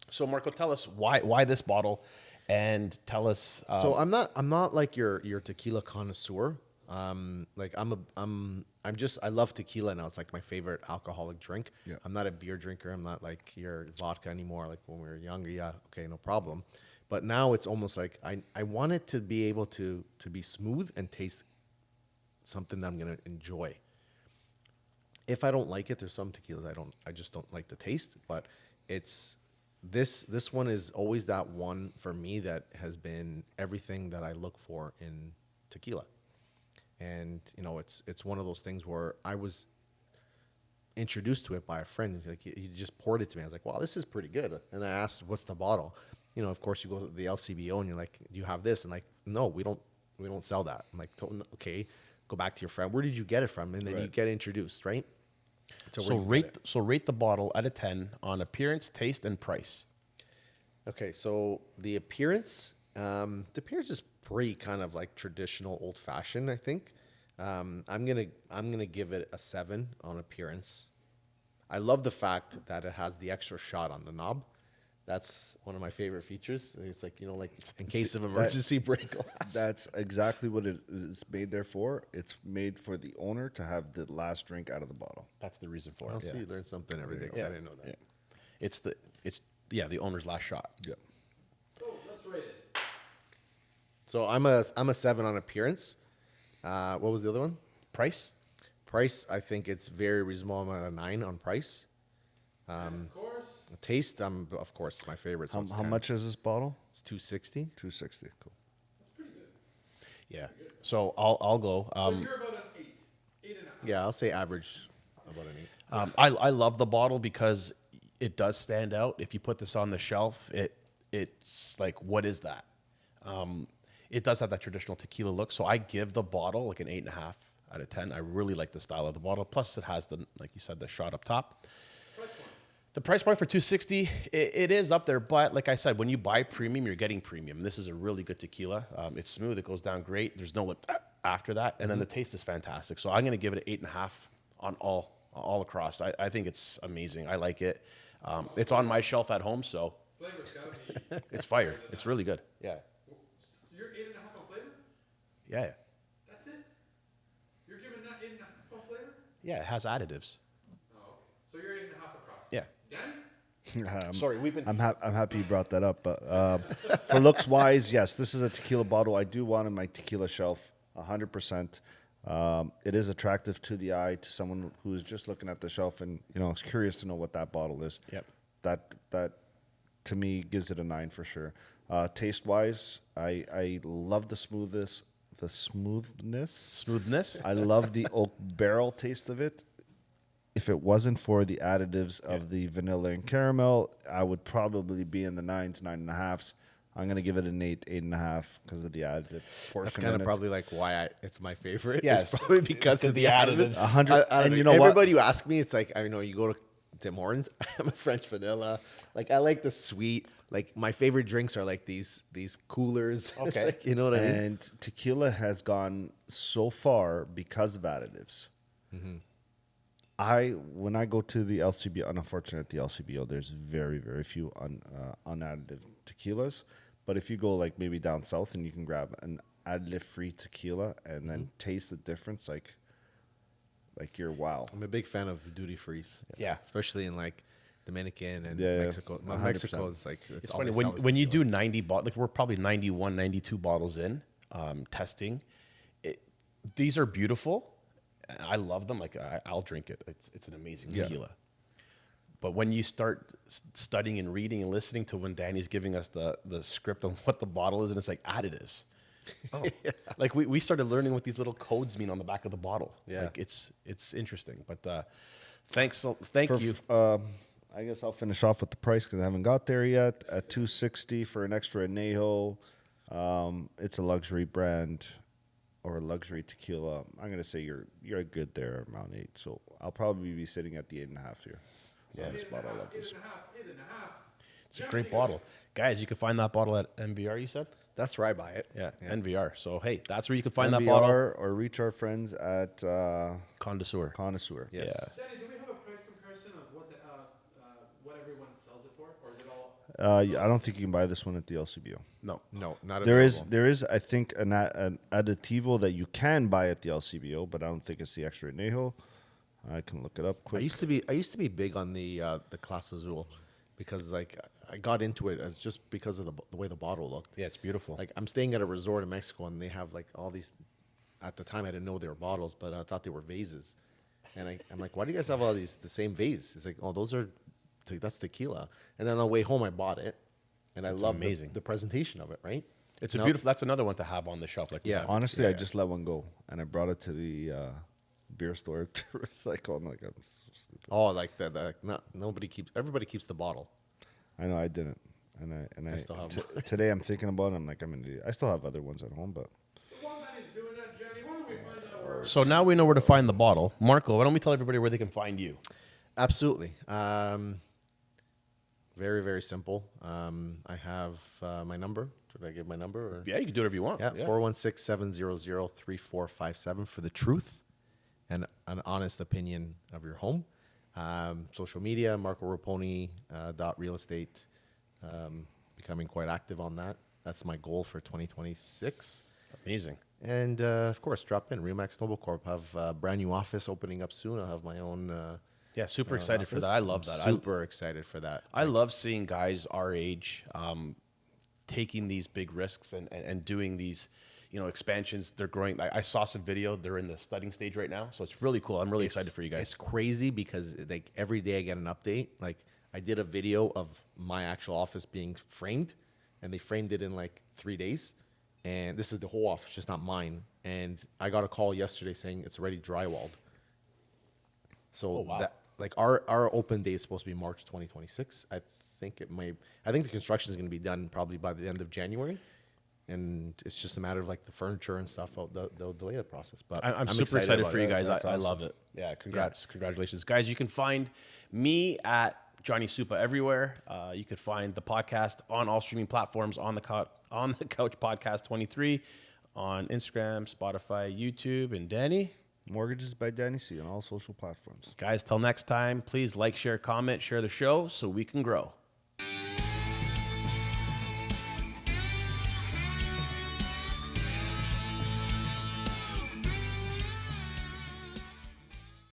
So Marco, tell us why this bottle, and tell us.
So I'm not like your tequila connoisseur. Like I love tequila now. It's like my favorite alcoholic drink.
Yeah.
I'm not a beer drinker. I'm not like your vodka anymore. Like when we were younger, yeah, okay, no problem. But now it's almost like I want it to be able to be smooth and taste something that I'm gonna enjoy. If I don't like it, there's some tequilas I just don't like the taste. But it's this one is always that one for me that has been everything that I look for in tequila. And you know, it's one of those things where I was introduced to it by a friend. Like he just poured it to me. I was like, "Wow, this is pretty good." And I asked, "What's the bottle?" You know, of course, you go to the LCBO and you're like, "Do you have this?" And like, "No, we don't sell that." I'm like, "Okay, go back to your friend. Where did you get it from?" And then you
Right.
get introduced, right?
so
where you get
rate the bottle out of 10 on appearance, taste, and price.
Okay, so the appearance is pretty kind of like traditional, old fashioned. I think I'm gonna give it a 7 on appearance. I love the fact that it has the extra shot on the knob. That's one of my favorite features. It's like, you know, like in case of emergency break glass.
That's exactly what it is made there for. It's made for the owner to have the last drink out of the bottle.
That's the reason for
I'll
it.
see, you learn something every day. 'Cause I didn't know that.
Yeah. It's the owner's last shot.
Yeah.
So let's rate it.
So I'm a 7 on appearance. What was the other one?
Price?
Price, I think it's very reasonable. I'm at a 9 on price.
And of course,
Taste, of course, my favorite. So it's
How
10.
much is this bottle?
It's 260.
260. Cool.
that's pretty good.
Yeah. So I'll go.
So you're about an 8.5.
Yeah, I'll say average about an 8.
I love the bottle because it does stand out. If you put this on the shelf, it's like, what is that? It does have that traditional tequila look. So I give the bottle like an 8.5 out of 10. I really like the style of the bottle. Plus, it has like you said, the shot up top.
Price point.
The price point for 260, it is up there. But like I said, when you buy premium, you're getting premium. This is a really good tequila. It's smooth. It goes down great. There's no like after that. And then the taste is fantastic. So I'm going to give it an 8.5 on all across. I think it's amazing. I like it. It's on my shelf at home, so
Flavor's gotta be.
it's fire. It's really good. Yeah.
You're 8.5 on flavor?
Yeah.
That's it? You're giving that 8.5 on flavor?
Yeah, it has additives.
Oh, okay. So you're 8.5 across.
Yeah.
Danny?
Sorry, we've been.
I'm happy you brought that up. But for looks wise, yes, this is a tequila bottle. I do want on my tequila shelf, 100%. It is attractive to the eye to someone who is just looking at the shelf and is curious to know what that bottle is.
Yep.
That to me gives it a 9 for sure. Taste wise, I love the smoothness.
Smoothness.
I love the oak barrel taste of it. If it wasn't for the additives of the vanilla and caramel, I would probably be in the 9s, 9.5s. I'm going to give it an 8, 8.5 because of the additive portion.
That's kind
in
of
it.
probably like why it's my favorite.
Yes.
It's probably because of the additives.
100 and you know what?
Everybody who asks me, it's like, I know you go to Tim Hortons. I'm a French vanilla. Like I like the sweet. Like my favorite drinks are like these coolers. It's
Okay.
like, you know what I mean?
And tequila has gone so far because of additives. When I go to the LCBO, unfortunately at the LCBO, there's very, very few unadditive tequilas. But if you go like maybe down south and you can grab an additive-free tequila and then taste the difference, like you're wow.
I'm a big fan of duty frees.
Yeah.
Especially in like Dominican and
Yeah, yeah.
Mexico.
100%.
Mexico is like
It's
all
funny
they
when
sell is
when you do
tequila.
90 bottles, like we're probably 91, 92 bottles in testing. These are beautiful. I love them. Like I'll drink it. It's an amazing tequila. But when you start studying and reading and listening to when Danny's giving us the script on what the bottle is, and it's like additives. Oh, like we started learning what these little codes mean on the back of the bottle.
Yeah.
Like it's interesting. But thank you.
I guess I'll finish off with the price because I haven't got there yet. At $260 for an extra añejo. It's a luxury brand or a luxury tequila. I'm gonna say you're good there around 8. So I'll probably be sitting at the 8.5 here.
Yeah.
This bottle, I love this.
8.5.
It's a great bottle, guys. You can find that bottle at MVR. You said,
That's where I buy it.
yeah. NVR. So hey, that's where you can find that bottle.
NBR or reach our friends at
Connoisseur.
Connoisseur.
Yes.
Danny, do we have a price comparison of what everyone sells it for, or is it all?
I don't think you can buy this one at the LCBO.
No,
No, not
There
available.
is I think an additivo that you can buy at the LCBO, but I don't think it's the extra añejo. I can look it up
I
quick.
used to be big on the Clase Azul because like I got into it as just because of the way the bottle looked.
yeah, it's beautiful.
Like I'm staying at a resort in Mexico and they have like all these. At the time, I didn't know they were bottles, but I thought they were vases. And I'm like, why do you guys have all these the same vase? It's like, oh, that's tequila. And then on the way home, I bought it, and I love
amazing.
the presentation of it. Right?
It's a
Now-
beautiful. That's another one to have on the shelf. Like we
Yeah.
have.
Honestly,
Yeah,
I
yeah.
just let one go and I brought it to the beer store to recycle. I'm like, I'm so stupid.
Oh, like that. Nobody keeps. Everybody keeps the bottle.
I know I didn't, and I
still have
today I'm thinking about it. I'm like, I'm an idiot. I still have other ones at home, but
So while Danny's doing that, Jenny, why don't we find out where?
So now we know where to find the bottle. Marco, why don't we tell everybody where they can find you?
Absolutely. Very, very simple. I have my number. Should I give my number? Or?
Yeah, you can do whatever you want.
Yeah, 416-700-3457 for the truth and an honest opinion of your home. Social media, Marco Raponi .real estate. Becoming quite active on that. That's my goal for 2026.
Amazing.
And of course, drop in. Remax Noble Corp. Have a brand new office opening up soon. I'll have my own.
Yeah, super excited for
office.
that. I love that.
Super excited for that.
I love seeing guys our age taking these big risks and doing these, expansions. They're growing. I saw some video. They're in the studying stage right now, so it's really cool. I'm really excited for you guys.
It's crazy because like every day I get an update. Like I did a video of my actual office being framed, and they framed it in like 3 days. And this is the whole office, just not mine. And I got a call yesterday saying it's already drywalled. So
wow.
that like our open date is supposed to be March 2026. I think the construction is going to be done probably by the end of January. And it's just a matter of like the furniture and stuff. They'll delay the process. But
I'm super excited
about
for you
it.
guys.
That's
I
awesome.
love it. Yeah, congratulations, guys. You can find me at Johnny Supa everywhere. You could find the podcast on all streaming platforms on the Couch Podcast 23 on Instagram, Spotify, YouTube, and Danny.
Mortgages by Danny C on all social platforms.
Guys, till next time, please like, share, comment, share the show so we can grow.